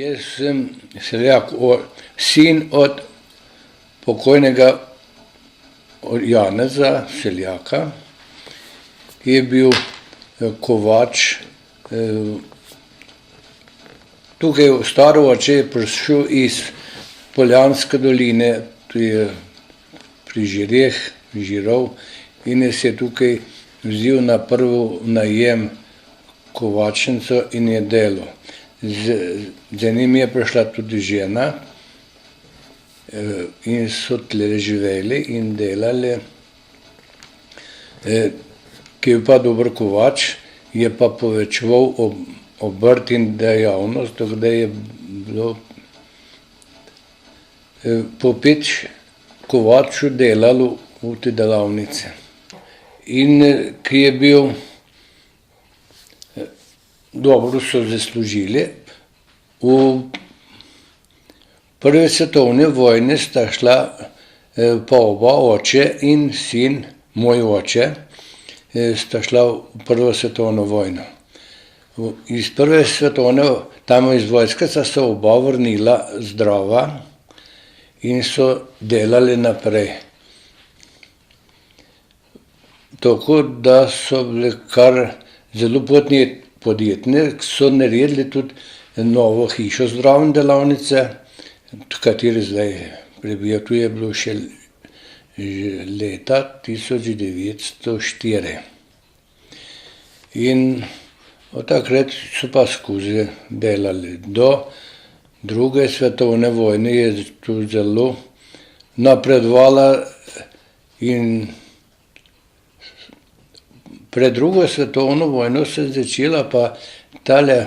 Jaz sem Seljak, sin od pokojnega Janeza Seljaka, ki je bil kovač. Tukaj stari oče je prišel iz Poljanske doline, tu je pri Žireh, Žirov, in je se tukaj vzel na prvo najem kovačnico in je delal. Za njim je prišla tudi žena in so tle živeli in delali. Ki je pa dober kovač, je pa povečeval obrt in dejavnost, tako da je bilo po 5 kovačev delalo v te delavnice. In ki je bil, dobro so zaslužili. V prvi svetovni vojni sta šla pa oba, oče in sin, moj oče, sta šla v prvo svetovno vojno. Iz prve svetovne, tam iz vojske sta se oba vrnila zdrava in so delali naprej. Tako da so bili kar zelo podjetni, so naredili tudi novo hišo zraven delavnice, kateri zdaj prebijo. Tu je bilo še leta 1904. In od takrat so pa skozi delali. Do druge svetovne vojne je tu zelo napredovala in pred drugo svetovno vojno se je začela pa tale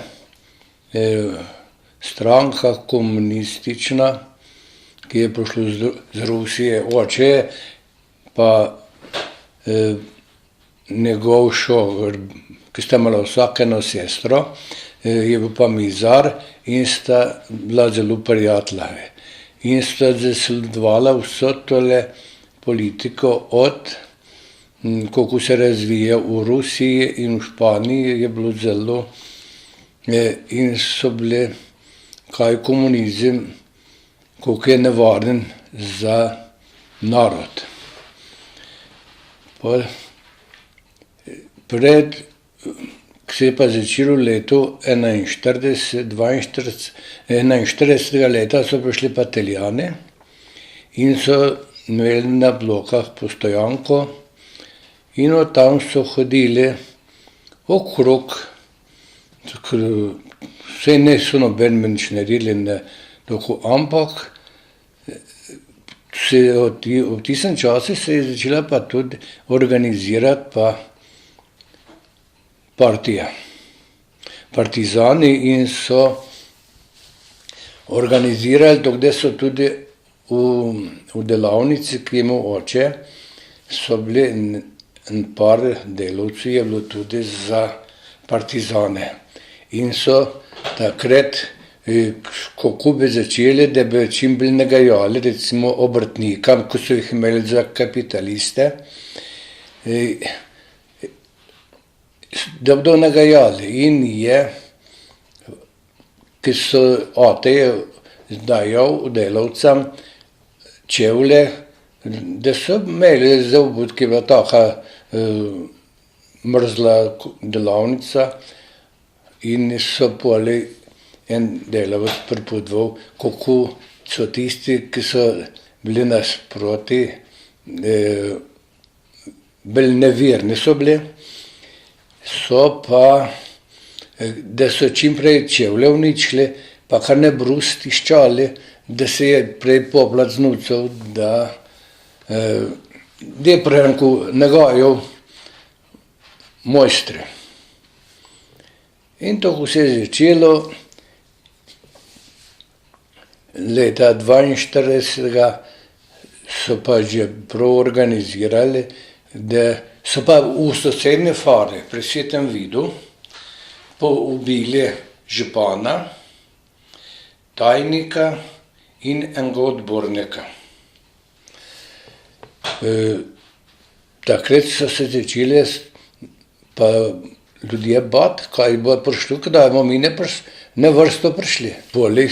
stranka komunistična, ki je prišla z Rusije. Oče pa njegov šoger, ki sta imela vsak eno sestro, je bil pa mizar in sta bila zelo prijatelja. In sta zasledovala vso tole politiko od kako se razvija v Rusiji in v Španiji, je bilo zelo in so bili, kaj komunizem, koliko je nevaren za narod. Pred, ko se je pa začelo leto 41. leta so prišli pa Italijani in so imeli na Blokah postojanko. In od tam so hodili okrog, vse ne so noben nič naredili, ampak v tistem času se je začela pa tudi organizirati pa partija, partizani, in so organizirali, dokde so tudi v delavnici, ki je imel oče, so bili en par delavcev je bilo tudi za partizane. In so takrat, kako bi začeli, da bi čim bolj nagajali, recimo obrtnikam, ko so jih imeli za kapitaliste, da bodo nagajali. In je, ki so oteje dajal delavcem čevlje, da so imeli za obut, ki je bila taka mrzla delavnica, in so poli en delavec pripovedoval, kako so tisti, ki so bili nasproti, bolj neverni so bili, so pa, da so čim prej čevlje uničili, pa kar ne brus tiščali, da se je prej poplat znucal, da je prenku nagajal mojstre. In tako se je začelo leta 1942, so pa že prav organizirali, da so pa v sosednje Fare pri Svetem Vidu ubili župana, tajnika in enega odbornika. Takrat so se začeli pa ljudje bat, kaj bo prišlo, kdaj bomo mi ne vrsto prišli. Poli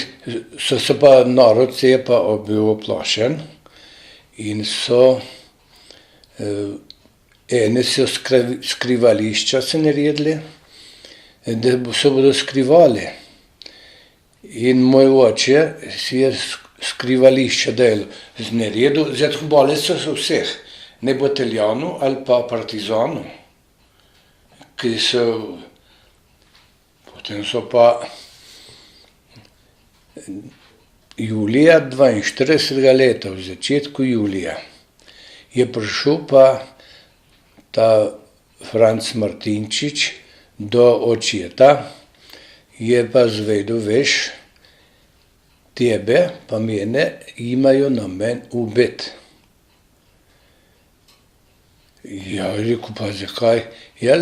so se pa narod se je pa bil oplašen in so ene so skrivališča se naredili, da se bodo skrivali. In moj oče si je skrivališče delal naredil, zato bali so se vseh, ne Bataljanov ali pa partizanov, ki so, potem so pa julija 42. leta, v začetku julija, je prišel pa ta Franc Martinčič do očeta, je pa zvedel, veš, tebe pa mene imajo namen ubiti. Ja, rekel pa zakaj? Ja,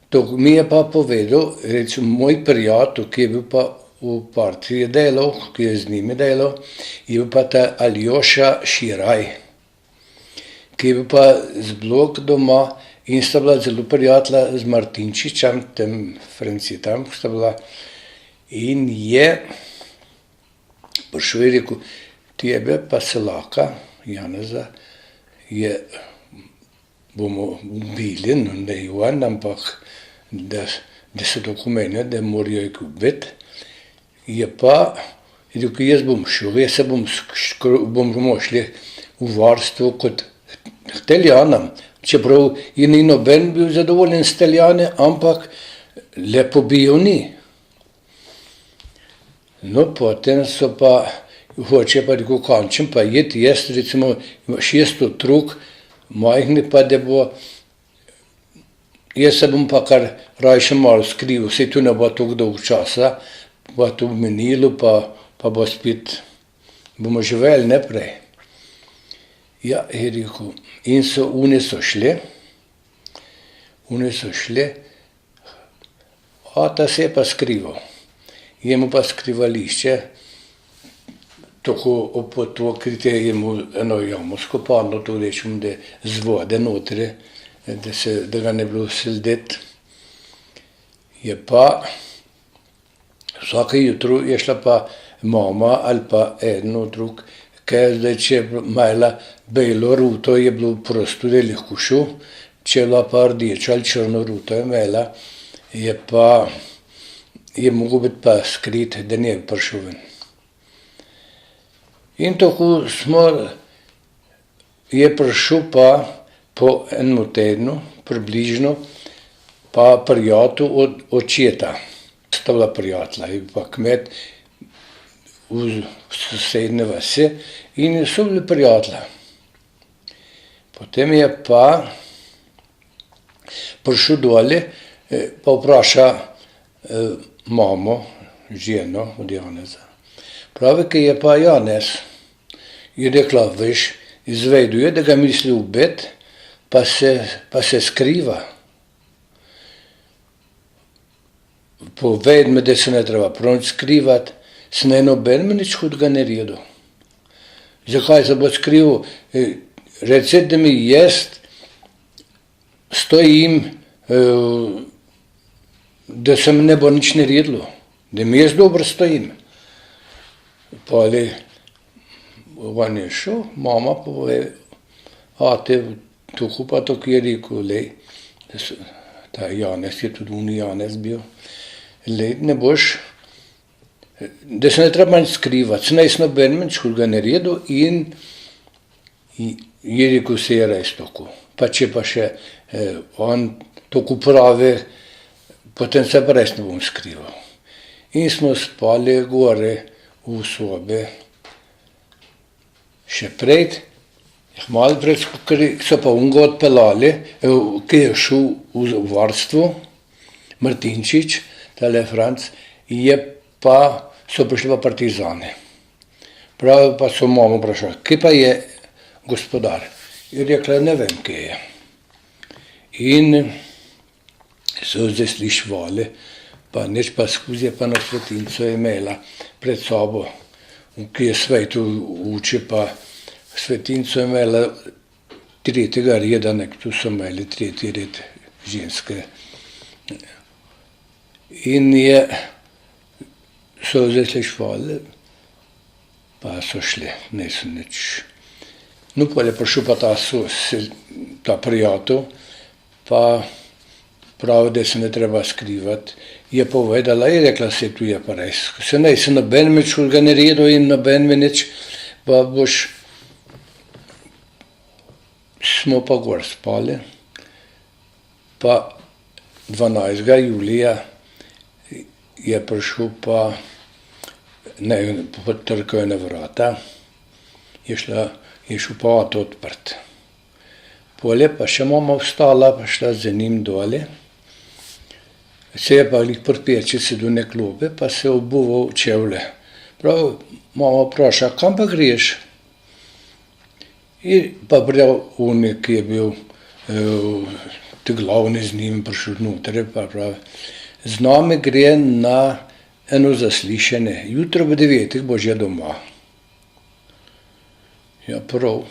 to mi je pa povedal, recimo moj prijatelj, ki je bil pa v partiji delal, ki je z njimi delal, je bil pa ta Aljoša Širaj, ki je bil pa z blok doma in sta bila zelo prijatelja z Martinčičem, tem Francijem, ko sta bila. In je prišel in rekel, tebe pa Selaka, Janeza, bomo ubili, no ne Jovan, ampak da se dokumene, da morajo jih ubiti. Je pa rekel, jaz bom šel, jaz se bomo šli v varstvo kot Italijana, čeprav je ni noben bil zadovoljen s Italijane, ampak le pobijo ni. No, potem so pa, hoče pa rekel, končem pa jeti, jaz recimo 6 otrok, majhni pa, da bo, jaz se bom pa kar rajše malo skrival, saj tu ne bo toliko dolgo časa, bo to minilo, pa bo spet, bomo živeli naprej. Ja, je rekel, in oni so šli, ta se je pa skrival. Je mu pa skrivališče, tako opotokrite, je mu eno jamo skopano, to rečem, da z vode notri, da ga ne bilo slediti. Je pa, vsake jutro je šla pa mama ali pa eden od drug, ker zdaj, če je imela belo ruto, je bilo prosto, da je lahko šel, če je bila pa rdeča ali črno ruto je imela, je mogel biti pa skrit, da ne bi prišel ven. In tako je prišel pa po enem tednu, približno, pa prijatelj od očeta. Sta bila prijatelja, je pa kmet v sosednje vasi in so bili prijatelja. Potem je pa prišel dole, pa vpraša mamo, ženo od Janeza. Pravi, ki je pa Janez, je rekla, veš, izveduje, da ga misli ubiti, pa se skriva. Poved me, da se ne treba prav skrivati, se ne noben me nič hudega ne redu. Zakaj se bo skrival? Reci, da mi jaz stojim, da se mi ne bo nič naredilo, da mi jaz dobro stojim. Pa on je šel, mama pove, te tako pa tako je rekel, ta Janez je tudi uni Janez bil, ne boš, da se ne treba nič skrivati, se naj noben nič hudega naredil in je rekel, se je res tako. Pa če pa še on tako pravi, potem se pa res ne bom skrival. In smo spali gore v sobi. Še pred, malo pred, so pa unga odpeljali, ki je šel v varstvo, Martinčič, tale Franc, so prišli pa partizani. Pravi pa so mamo vprašali, kje pa je gospodar? Je rekla, ne vem, kje je. In so zdaj slišvali, pa neč pa skozi pa na svetinco je imela pred sobo, ki je svetu uči, pa svetinco je imela 3. reda, tu so imeli 3. red ženske In so vzeli švale, pa so šli, niso nič. No, pol je prišel pa ta prijatelj, pa pravi, da se ne treba skrivati. Je povedala, je rekla, se tu je pa res. Se ne, se noben me čulga ne redo in noben me nič, pa boš, smo pa gor spali, pa 12. julija je prišel pa, ne, potrkal je na vrata, je šel pa avto odprt. Pol je pa še mama vstala, pa šla za njim dole. Se je pa glih pri peči sedel na klopi, pa se je obuval čevlje. Prav, mama vpraša, kam pa greš? In pa prijel unik, ki je bil te glavni z njim prišel noter, pa pravi, z nami gre na eno zaslišanje, jutro ob 9. bo že doma. Ja, prav,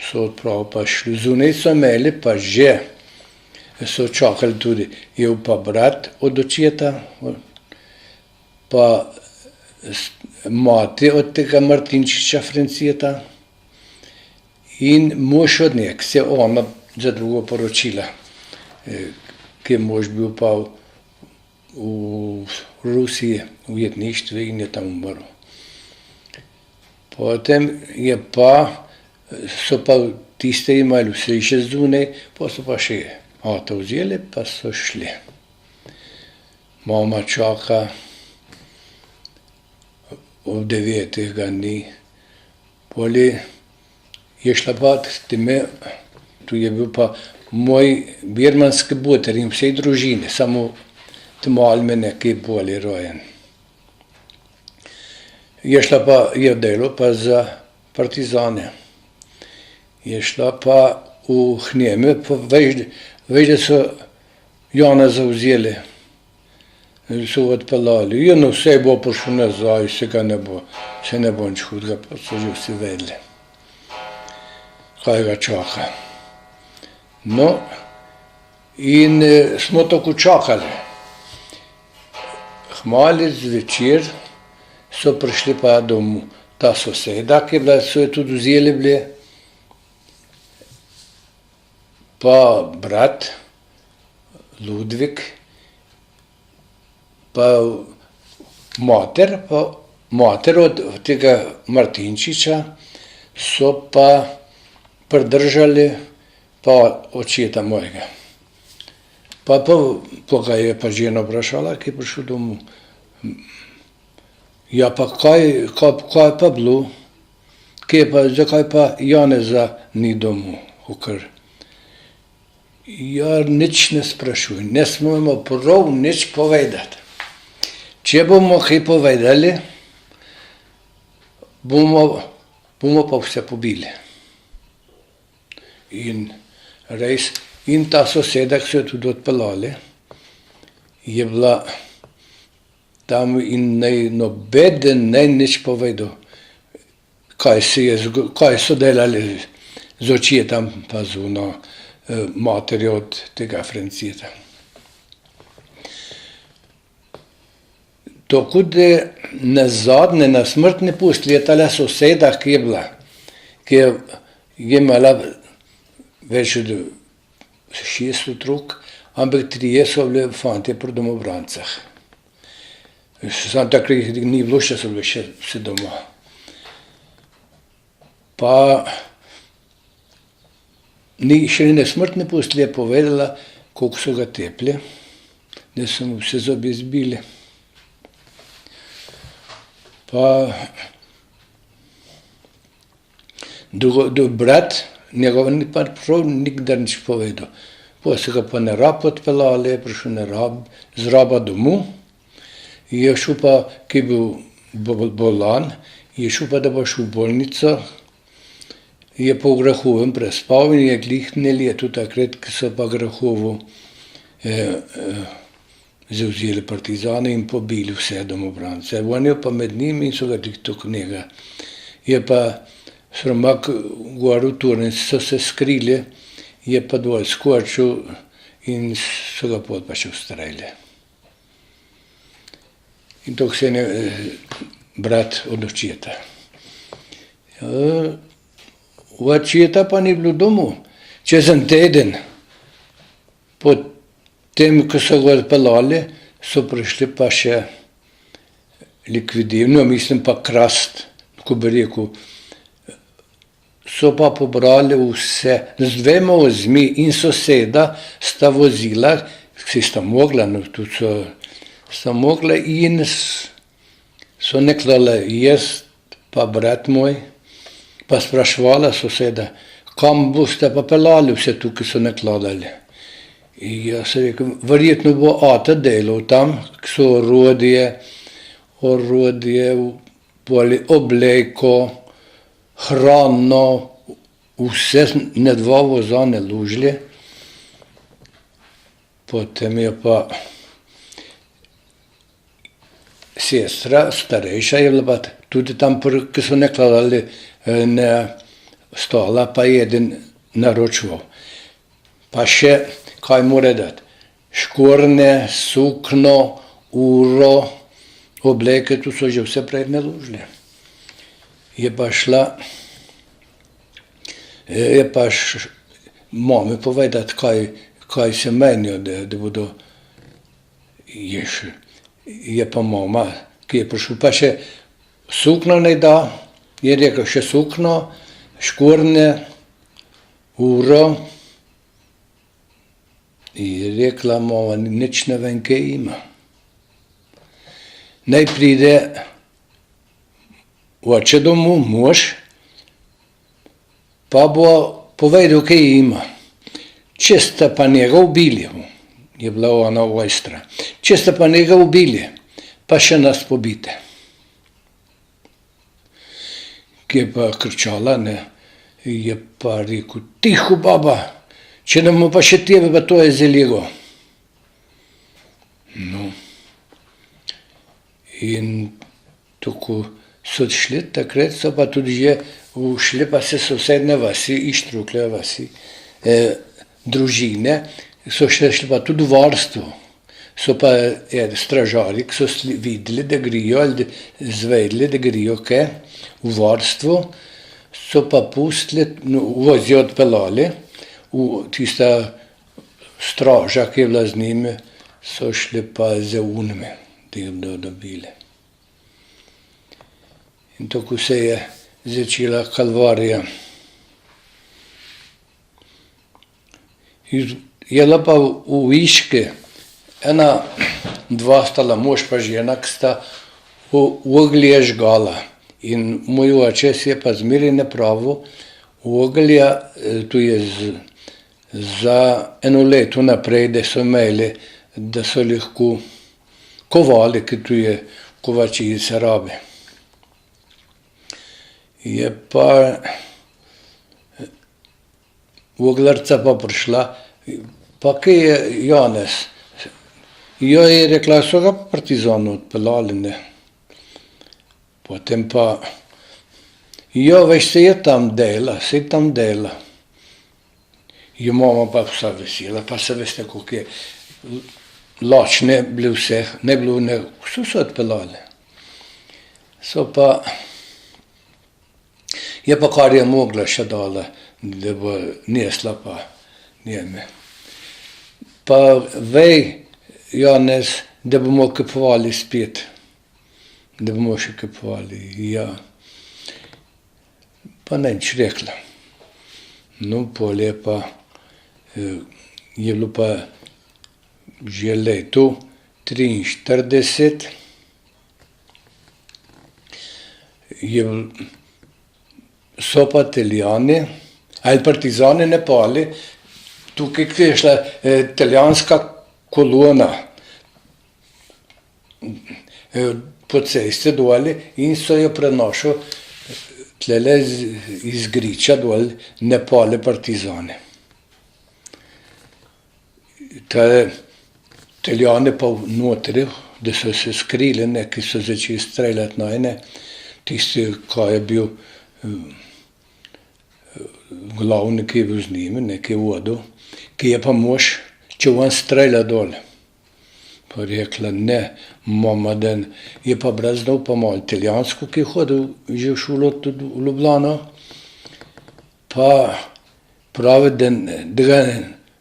so odprav pa šli, zunaj so imeli pa že, so čakali tudi, je pa brat od očeta, pa mati od tega Martinčiča Franceta in mož od njega, se ona za drugo poročila, ki je mož bil pa v Rusiji, v ujetništvu in je tam umrl. Potem je pa, so pa tiste imeli vse še zunaj, pa so pa še avto vzeli, pa so šli. Mama čaka, ob 9. ga ni. Poli je šla pa time, tu je bil pa moj birmanski buter in vsej družine, samo malo me nekaj bolje rojen. Je šla pa, je delo pa za partizane. Je šla pa v Hneme, pa veš, da so Jana zavzeli, so odpeljali. Ja, no, vse bo prišel nazaj, se ne bo nič hudega, pa so že vsi vedeli, kaj ga čaka. No, in smo tako čakali. Hmali zvečer so prišli pa domov ta soseda, ki je bila, so jo tudi vzeli bili, pa brat Ludvik, pa mater od tega Martinčiča so pa pridržali pa očeta mojega. Pa ga je pa žena vprašala, ki je prišel domov. Ja, pa kaj pa bilo? Zakaj pa Janeza ni domov? Ja, nič ne sprašuj, ne smemo prav nič povedati. Če bomo kaj povedali, bomo pa vse pobili. In res, in ta soseda, ki so jo tudi odpeljali, je bila tam in nobeden ne nič povedal, kaj so delali z očetom pa z materjo od tega Franceta. Tako da nazadnje na smrtni postelji je tale soseda, ki je bila, ki je imela več od 6 otrok, ampak 3 so bili fantje pri domobrancah. Samo takrat jih ni bilo, še so bili še vsi doma. Pa še na smrtni postelji je povedala, koliko so ga tepli, da so mu vse zobe zbili. Pa brat njegov ni pa prav nikdar nič povedal. Pa so ga pa na Rab odpeljali, je prišel z Raba domov, je šel pa, ki je bil bolan, je šel pa, da bo šel v bolnico, je pa v Grahovem prespal in je glih ne leto takrat, ki so pa Grahovo zavzeli partizane in pobili vse domobrance. Oni pa med njimi in so ga glih tako njega. Je pa sromak gor v Turnici so se skrili, je pa dol skočil in so ga pot pač ustrelili. In to se je brat od očeta. U očeta pa ni bilo domu. Čez en teden, po tem, ko so ga odpeljali, so prišli pa še likvidirno, mislim pa krast, ko bi rekel. So pa pobrali vse, z dvema vozmi in soseda sta vozila, ki sta mogla, no tudi sta mogla in so neklala jaz, pa brat moj, pa spraševala soseda, kam boste pa peljali vse tukaj so nekladali. In jaz sem rekel, verjetno bo ata delal tam, ki so orodje, obleko, hrano, vse na dva voza naložili. Potem je pa sestra, starejša je bila pa tudi tam, ki so nekladali na stola, pa je eden naročval. Pa še, kaj mora dati? Škorne, sukno, uro, obleke, tu so že vse prej naložili. Je pa šla, mami povedati, kaj se menijo, da bodo ješli. Je pa mama, ki je prišla, pa še sukno ne da, je rekel še sukno, škorne, uro. Je rekla, mama, nič ne vem, kaj ima. Naj pride oče domov, mož, pa bo povedal, kaj ima. Če ste pa njega ubili, je bila ona ojstra, če ste pa njega ubili, pa še nas pobite. Ki je pa kričala, ne, je pa rekel, tiho baba, če ne bomo pa še tebe, pa to je zelego. No. In tako so šli, takrat so pa tudi že ušli pa se sosedne vasi, iz Štrukle vasi, družine, so šli pa tudi v varstvo. So pa stražari, ki so videli, da grijo, ali zvedeli, da grijo kaj, v varstvo, so pa pustili, vozi odpeljali, tista straža, ki je bila z njimi, so šli pa za unimi, da jih bodo dobili. In tako se je začela kalvarija. Je bila pa v Iški, dva stala mož pa žena, ki sta oglje žgala. In moj oče si je pa zmeraj napravil oglja, tu je za eno leto naprej, da so imeli, da so lahko kovali, ki tu je kovačica rabi. Je pa oglarca pa prišla, pa kaj je Janez? Jo je rekla, so ga partizani odpeljali, ne. Potem pa, jo, veš, se je tam dela. Je mama pa vsa vesela, pa se veste, koliko je lačne bili vseh, ne bilo, vse so odpeljali. So pa, je pa kar je mogla še dala, da bo nesla pa njeme. Pa vej, Janez, da bomo kupovali spet. Da bomo še kupovali, ja. Pa nič rekla. No, pol je pa, je bilo pa že leto 43, so pa Italijani, ali partizani napali, tukaj je šla italijanska kolona po cesti doli in so jo prenošli tlele iz Griča dol napali partizani. Italijani pa notri, da so se skrili, ki so začeli streljati najne, tisti, ko je bil glavni, ki je bil z njimi, ki je vodil, ki je pa mož če on strelja dol. Pa rekla, ne, mama, da je pa brez znal pa malo italijansko, ki je hodil že v šolo tudi v Ljubljano. Pa pravi,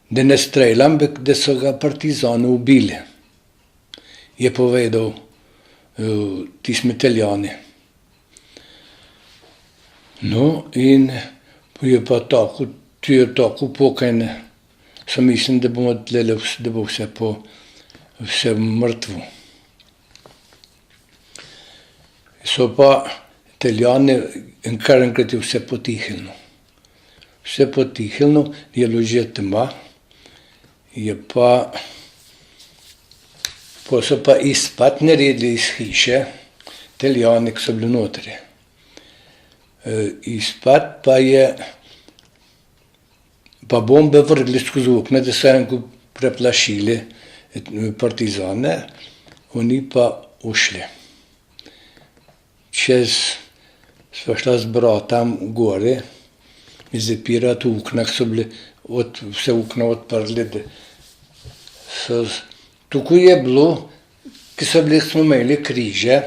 da ne streljam, da so ga partizani ubili. Je povedal tismi Italijani. No, in je pa tako pokajne. Sam mislim, da bomo tlele, da bo vse mrtvo. So pa Italijani kar enkrat je vse potihnilo. Vse potihnilo, je bilo že tema, pa so pa izpad naredili iz hiše, Italijani, ki so bili notri. Izpad pa bombe vrgli skozi okna, da so enko preplašili partizane, oni pa ušli. Sva šla z bratom gore, zapirati okna, ki so bili vse okna odprli. Tukaj je bilo, ki smo imeli križe,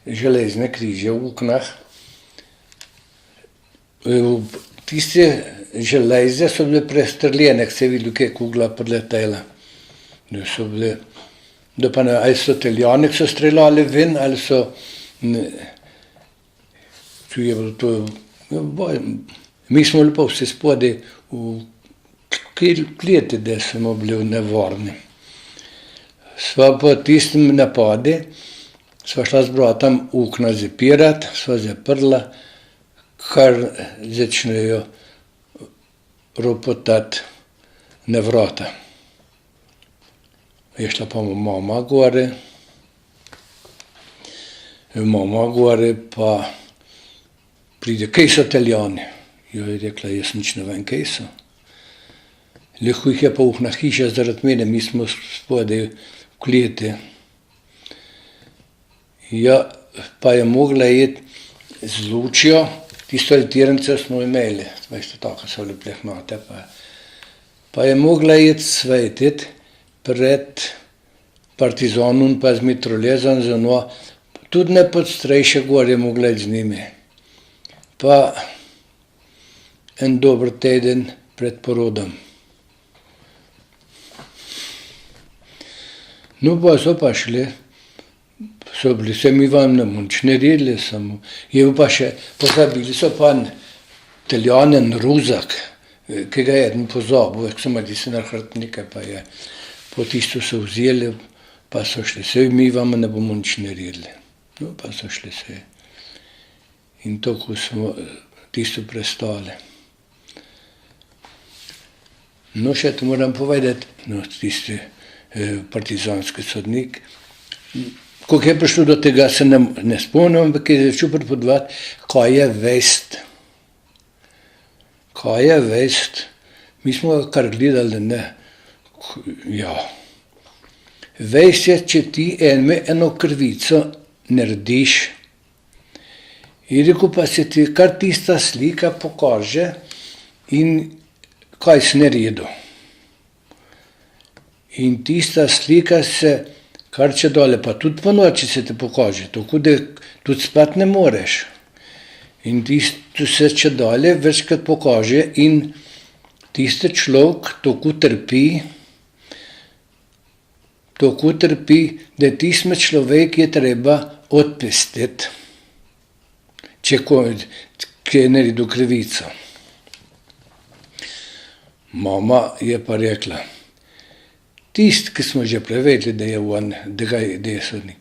železne križe v oknah. Tiste železe so bile prestrljene, ki se je videl, kaj je kugla priletela. Ali so Italijani, ki so streljali ven, ali so... Mi smo bili pa vse spodaj v kleti, da smo bili nevarni. Sva po tistem napadi, sva šla z bratom okna zapirati, sva zaprla, kar začnejo ropotati na vrata. Je šla pa mama gore pa pride, kaj so Italijani? Jo je rekla, jaz nič ne vem, kaj so. Lahko jih je pa okna hiša zaradi mene, mi smo spodaj v kleti. Ja, pa je mogla iti z lučjo, tisto altirnico smo imeli, veste, tako so bile plehnate, pa je mogla iti svetiti pred partizanom pa z mitraljezom za njo, tudi ne pod strejše gor je mogla iti z njimi. Pa en dober teden pred porodom. No, pa so pa šli, so bili, se mi vam ne bomo nič naredili, samo, je pa še, pozabili so pa Italijane ruzak, ki ga je eden pozabil, ki so imeli se na hrbtnike, pa je, po tisto so vzeli, pa so šli, se mi vam ne bomo nič naredili. No, pa so šli se. In tako smo tisto prestali. No, še to moram povedati, no, tisti partizanski sodnik. Kako je prišlo do tega, se ne spomnim, ampak je začel pripovedovati, kaj je vest. Kaj je vest? Mi smo ga kar gledali, da ne. Ja. Vest je, če ti eno krvico narediš, in rekel pa se ti kar tista slika pokaže in kaj si naredil. In tista slika se kar če dole, pa tudi po noči se te pokaže, tako da tudi spati ne moreš. In tisto se če dole večkrat pokaže in tisti človek tako trpi, da tisme človek je treba odpustiti, če je naredil krivico. Mama je pa rekla, tisti, ki smo že prevedli, da je sodnik,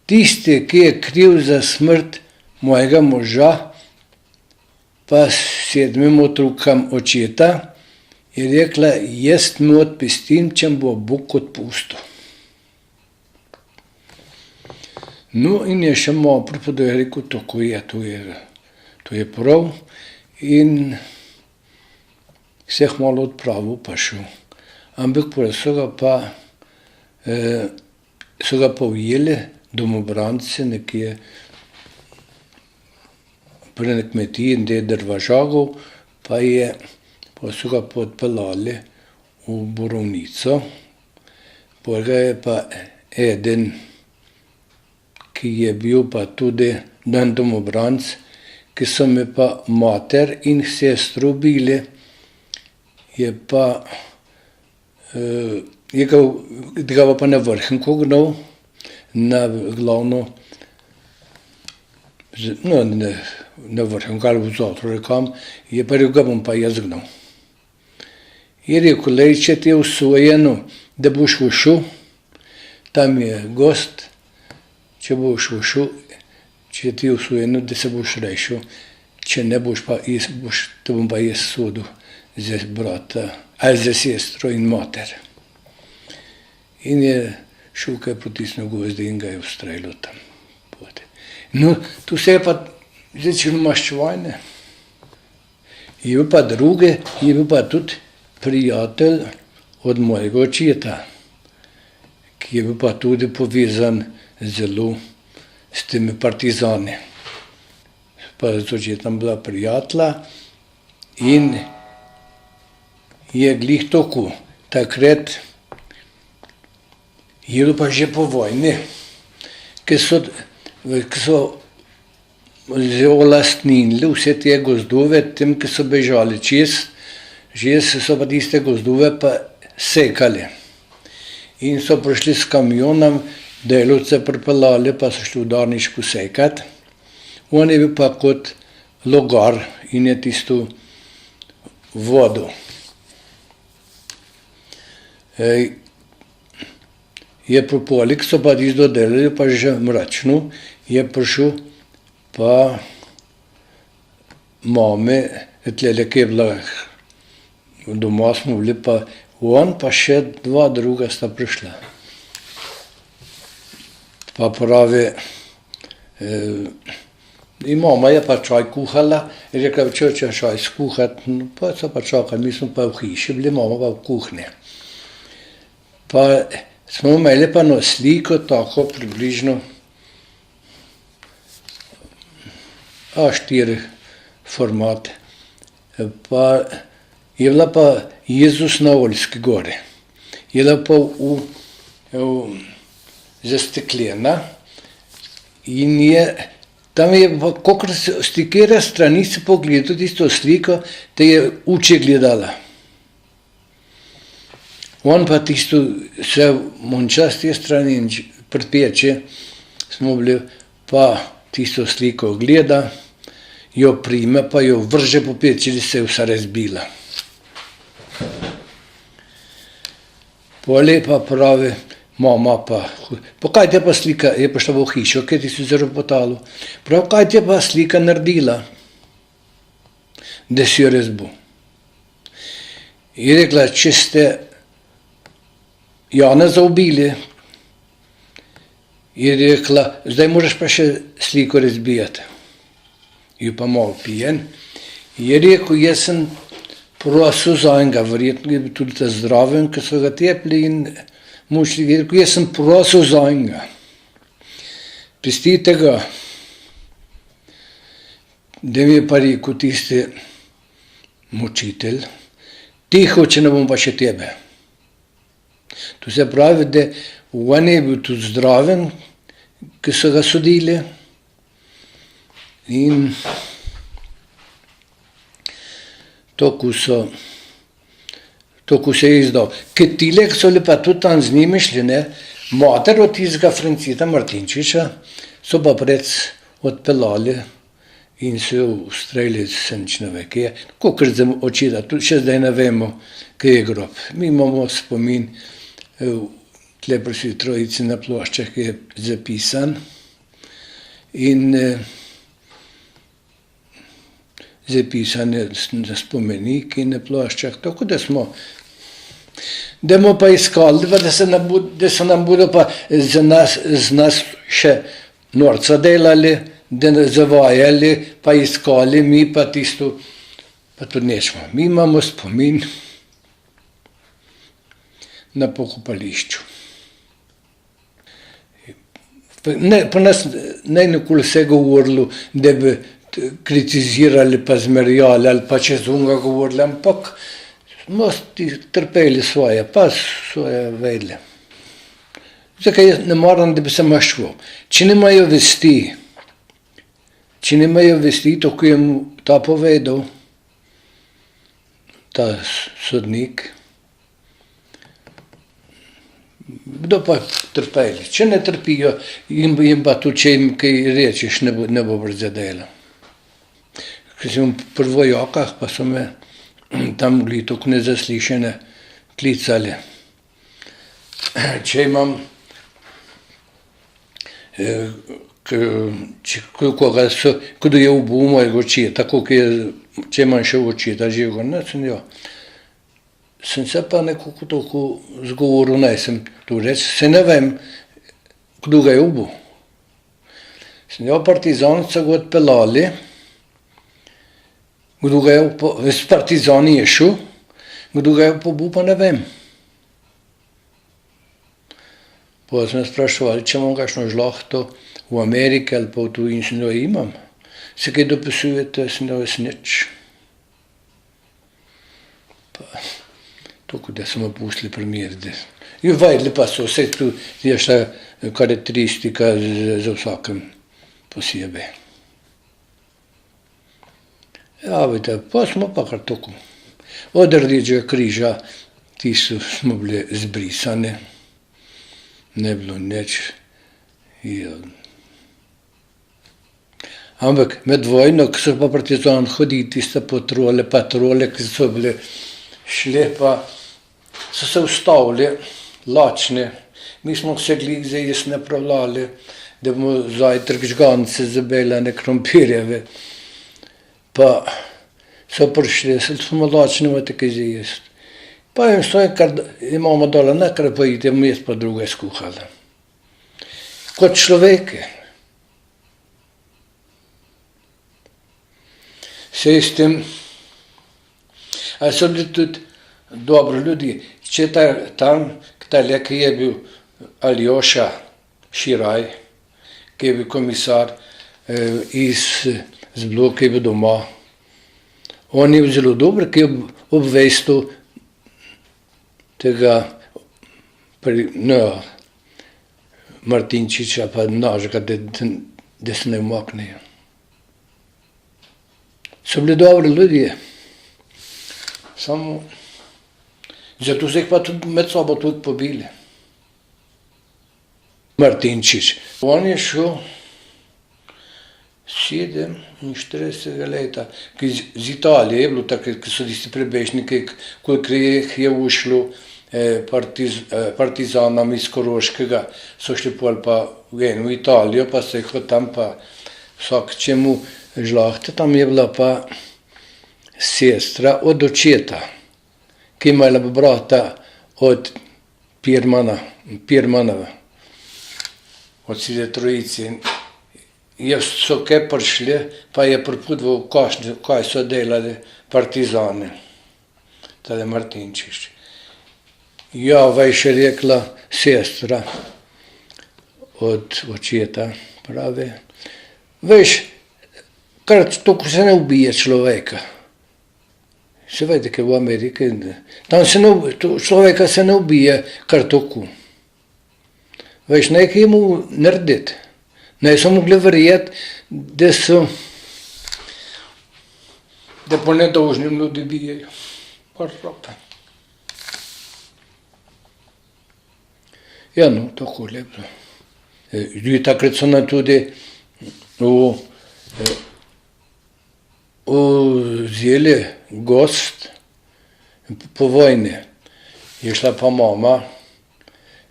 tisti, ki je kriv za smrt mojega moža, pa 7 otrokom očeta, je rekla, jaz mu odpustim, če bo Bog odpustil. No, in je še malo pripovedal, je rekel, tako je, to je prav. In se je malo odpravil pa šel. Ampak so ga pa ujeli domobranci nekje pri eni kmetiji, da je drva žagal, pa so ga podpeljali v Borovnico, prvega je pa eden, ki je bil pa tudi dan domobranc, ki so me pa mater in sestro ubili, je pa ga pa na Vrhnko gnal, na glavno, no, na Vrhnko ali v Zotro rekam, je pa rekel, ga bom pa jaz gnal. Je rekel, lej, če ti je usvojeno, da boš ušel, tam je gost, če boš ušel, če ti je usvojeno, da se boš rešil, če ne boš pa, te bom pa jaz sodil za brata, ali za sestro in mater. In je šel, kaj potisnil gozdi in ga je ustrelil tam. No, tu se je pa začelo maščevanje. Je bil pa druge, je bil pa tudi prijatelj od mojega očeta, ki je bil pa tudi povezan zelo s temi partizani. Pa z očetom bila prijatelja in je glih tako. Takrat je bilo pa že po vojni, ki so olastninili vse te gozdove, tem, ki so bežali čez, že so pa tiste gozdove pa sekali. In so prišli s kamionom, delavce pripeljali, pa so šli v Darnišku sekat. On je bil pa kot logar in je tisto vodo. Je propolik, so pa tisto delali, pa že mračno, je prišel pa mame, tlele, ki je bila, doma smo bili, pa on pa še dva druga sta prišla. Pa pravi, in mama je pa čaj kuhala, je rekla, če čaj skuhati, no, pa so pa čakali, mi smo pa v hiši bili, mama pa v kuhnji. Pa smo imeli pa na sliko tako približno A4 format. Pa je bila pa Jezus na Oljski gori. Je bila pa zasteklena in je, tam je pa, kakor s katera strani se pogledal tisto sliko, da je uče gledala. On pa tisto, se monča s te strani in pred peče smo bili, pa tisto sliko gleda, jo prime, pa jo vrže po peči, da se je vsa razbila. Pole pa pravi, mama pa kaj te pa slika, je prišla v hišo, kaj ti si zaropotalo, pravi, kaj te pa slika naredila, da si jo razbil. Je rekla, če ste Janeza ubili, je rekla, zdaj moraš pa še sliko razbijati. Je pa malo pijen. Je rekel, jaz sem prosil za enega, verjetno je bil tudi ta zdraven, ki so ga tepli in mučili. Je rekel, jaz sem prosil za enega. Pustite ga, da mi je pa rekel tisti mučitelj, tiho, če ne bom pa še tebe. To se pravi, da on je bil tudi zdraven, ki so ga sodili in tako se je izdal. Ker tile, ki so bili pa tudi tam z njimi šli, ne, mater od tistega Francita Martinčiča so pa pred odpeljali in se ustrelili, se nič ne ve, kje je. Kakor zdaj očita, tudi še zdaj ne vemo, kje je grob. Mi imamo spomin, tle pri Sveti Trojici na ploščah je zapisan in zapisan je na spomenik in na ploščah, tako da smo, da bomo pa iskali, da se nam bodo pa z nas še norca delali, da nas zavajali, pa iskali, mi pa tisto, pa tudi nečemo. Mi imamo spomin na pokopališču. Pa nas ne nikoli se govorilo, da bi kritizirali pa zmerjali ali pa čez unga govorili, ampak Mosti trpeli svoje, pa svoje vedeli. Zakaj jaz ne moram, da bi se maščval? Če nimajo vesti, to, ko je mu ta povedal, ta sodnik, kdo pa trpeli? Če ne trpijo, jim pa tudi, če jim kaj rečeš, ne bo brzadelo. Ko sem pri vojakah, pa so me tam bili tako nezaslišene klicali. Če imam koga so, kdo je ubil mojega očeta, če imam še očeta živega, ne, sem se pa nekako tako zgovoril, naj sem to reči, se ne vem, kdo ga je ubil. Sem jo partizanca ga odpeljali, kdo ga je, s partizani je šel, kdo ga je pobil, pa ne vem. Pa so me spraševali, če imam kakšno žlahto v Ameriki ali pa v tujini, sem jo imam. Se kaj dopisujete, sem jo nič. Pa tako, da so me pustili pri miru. In vedeli pa so, vse tu je šta karakteristika za vsakem posebej. Ja, vidite, pa smo pa kar tako. Od Rdečega križa, tisto smo bili zbrisani. Ne bilo nič. Ampak med vojno, ko so pa partizani hodili, tiste patrole, ki so bili šli, pa so se ustavili, lačni. Mi smo se glih za jes napravljali, da bomo zajtrk žgance zabelane krompirjeve. Pa so prišli, smo lačni, imate kaj za jesti. Pa jim stoji, kar imamo dole, nekaj pa idemo jesti, pa druge skuhali. Kot človeke. Se s tem, a so bili tudi dobri ljudi. Če tam, ki je bil Aljoša Širaj, ki je bil komisar iz Zblo, ki je bil doma, on je bil zelo dober, ki je obvestil tega Martinčiča pa našega, da se ne umaknejo. So bili dobri ljudje. Samo zato so jih pa tudi med sabo tudi pobili. Martinčič. On je šel 47 leta, ki z Italije je bilo takrat, ki so tisti prebežniki, koliko jih je ušlo partizanam iz Koroškega, so šli pol pa v Italijo, pa so jih od tam pa vsak čemu žlahte. Tam je bila pa sestra od očeta, ki je imela brata od Pirmanova, od Sile Trojice. So kaj prišli, pa je pripudval, kaj so delali partizani, tale Martinčič. Ja, veš, je rekla sestra od očeta, pravi, veš, kar tako se ne ubije človeka. Se vede, kaj v Ameriki, tam človeka se ne ubije kar tako. Veš, nekaj mu narediti. Ne so mogli verjeti, da po nedolžnim ljudi bijejo. Ja, no, tako lepo. Takrat so nam tudi vzeli gost po vojni. Je šla pa mama,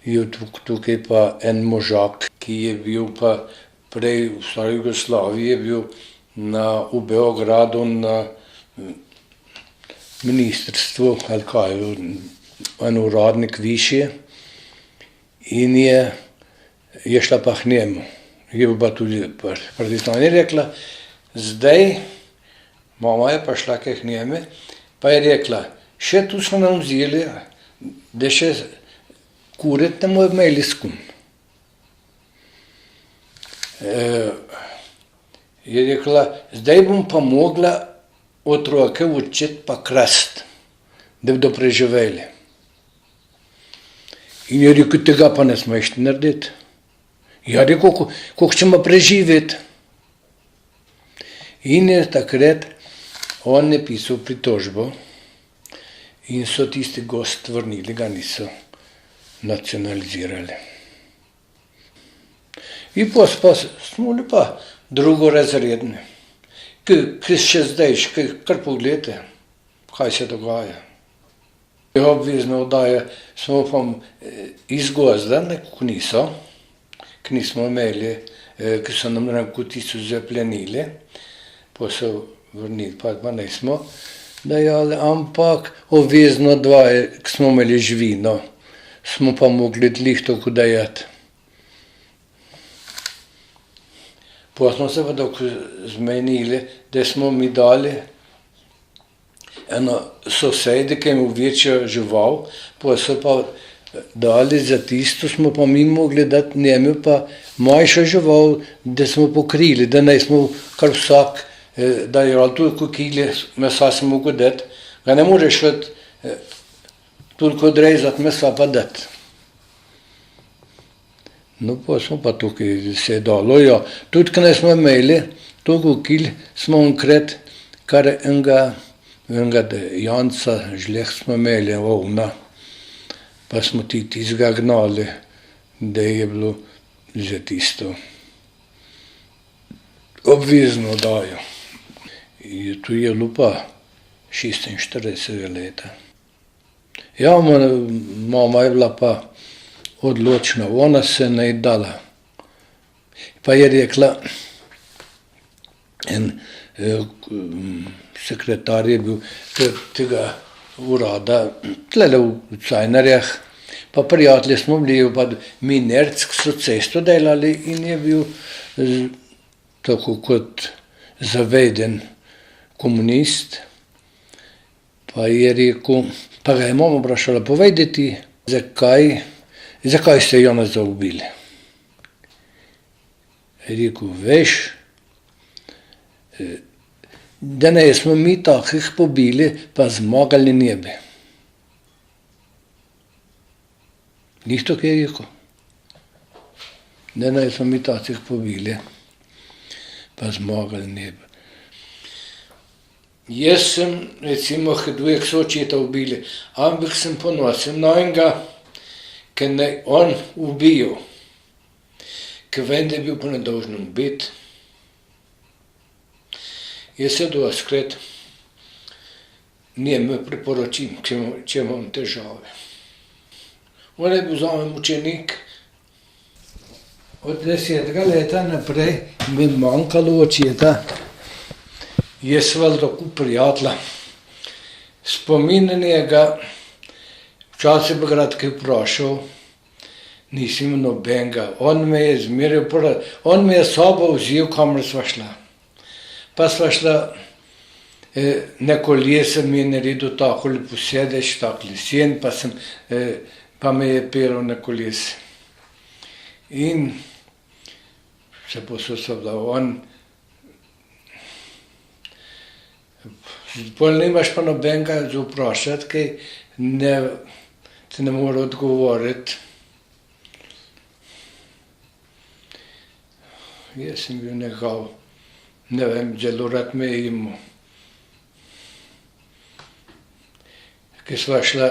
je tukaj pa en možak, ki je bil pa prej v stari Jugoslaviji, je bil v Beogradu na ministrstvu, ali kaj, en uradnik višji, in je šla pa k njemu. Je bil pa tudi partizan. Je rekla, zdaj, mama je pa šla k njemu, pa je rekla, še tu so nam vzeli, da še kuret ne bomo imeli s kom. Je rekla, zdaj bom pa mogla otroke učiti pa krasti. da bodo preživeli. In je rekel, tega pa ne smeš narediti. Ja, rekel, kako ćemo preživeti. In je takrat on je pisal pritožbo in so tisti gost vrnili, ga niso nacionalizirali. In pa smo bili pa drugorazredni. Ki še zdaj, kar pogledajte, kaj se dogaja. Obvezno oddaje smo pa iz gozda, nekako niso, ki nismo imeli, ki so nam ranko tisto zaplenili, pa so vrnili, pa nismo dajali, ampak obvezno oddaje, ki smo imeli živino, smo pa mogli glih tako dajati. Pa smo se pa tako zmenili, da smo mi dali eno sosede, ki je imel večjo žival, pa so pa dali za tisto, smo pa mi mogli dati njemu pa manjšo žival, da smo pokrili, da ne smo kar vsak dajali toliko kile mesa si mogel dati, ga ne moreš toliko odrezati mesa pa dati. No, pa smo pa tukaj se dalo, ja. Tudi, ko smo imeli, toliko kil smo enkrat, kar enega Janca žleh smo imeli, ovna, pa smo tistega gnali, da je bilo že tisto obvezno dajo. Tu je bilo pa 46 leta. Ja, mama je bila pa odločna, ona se ne je dala. Pa je rekla, en sekretar je bil tega urada, tlele v Cajnarjah, pa prijatelji smo bili, pa Minerc, ki so cesto delali in je bil tako kot zaveden komunist, pa je rekel, pa ga je mama vprašala, povedati, zakaj ste Janeza ubili? Je rekel, veš, da ne smo mi takih pobili, pa zmagali ne bi. Glih tako je rekel. Da ne smo mi takih pobili, pa zmagali ne bi. Jaz sem, recimo, ujak so očeta ubili, ampak sem ponosen na enega, ki ne on ubijal, ki vem, da je bil pa nedolžen biti. Jaz se doskrat njemu priporočim, če imam težave. On je bil zame mučenik. Od 10 leta naprej mi je manjkalo očeta. Jaz sem tako prijatelja. Spomin na njega, včasih bi rad kaj vprašal, nisem nobenega. On me je zmeril, on me je sobo vzel, kamor sva šla. Pa sva šla, na kolesa mi je naredil tako lepo sedež, tak lesen, pa me je pelal na kolesa. In se pososodila on. Pol nimaš pa nobenega za vprašati, kaj ti ne more odgovoriti. Jaz sem bil nekaj, ne vem, zelo rad me je imel. Ko sva šla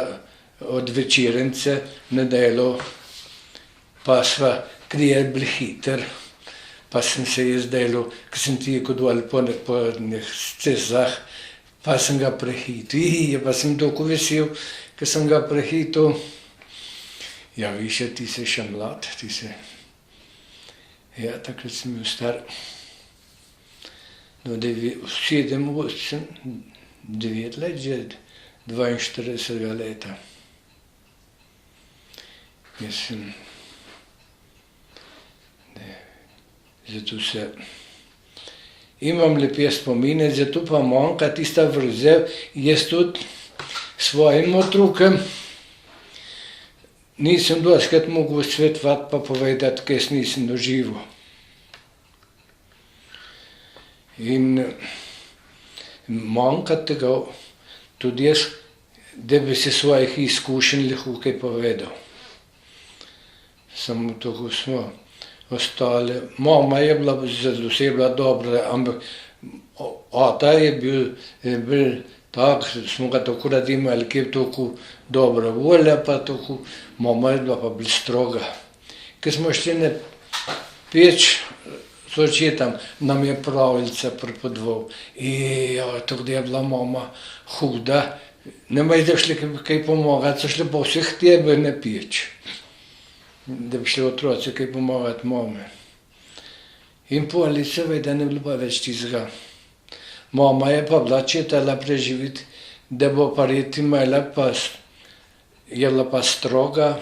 od večernice na delo, pa sva krijeli bili hiter, pa sem se jaz delal, ko sem tekel dol po cestah, pa sem ga prehitil, pa sem tako vesel, ko sem ga prehitil. Ja, više, ti si še mlad, ti si. Ja, takrat sem bil star. No, 7, 8, 9 let, že 42 leta. Jaz sem, zato se, imam lepe spomine, zato pa manjka tista vrzel. Jaz tudi svojim otrokom nisem dostikrat mogel svetovati pa povedati, kaj jaz nisem doživel. In manjka tega, tudi jaz da bi se svojih izkušenj lahko kaj povedal. Samo tako smo ostali. Mama je bila zelo dobra, ampak ata je bil tak, smo ga takrat imeli, ki je tako dobra volja, pa tako, mama je bila pa bolj stroga. Ko smo šli na peč s očetom, nam je pravljica pripovedoval. Tako da je bila mama huda, ne da šli kaj pomagati, so šli pa vseh tebe na peč, da bi šli otroci kaj pomagati mame. In poli seveda ne bilo pa več tistega. Mama je pa bila četala preživeti, da bo pa red imela, pa je bila pa stroga,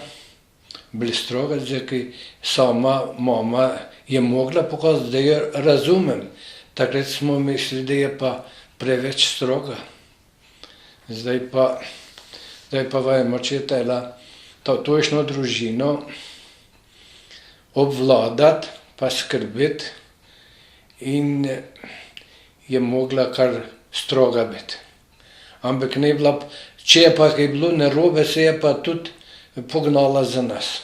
bila stroga, zdaj sama mama je mogla pokazati, da jo razumem. Takrat smo mislili, da je pa preveč stroga. Zdaj pa vemo, četala točno družino obvladati pa skrbeti in je mogla kar stroga biti. Ampak ne bila, če je pa kaj bilo narobe, se je pa tudi pognala za nas.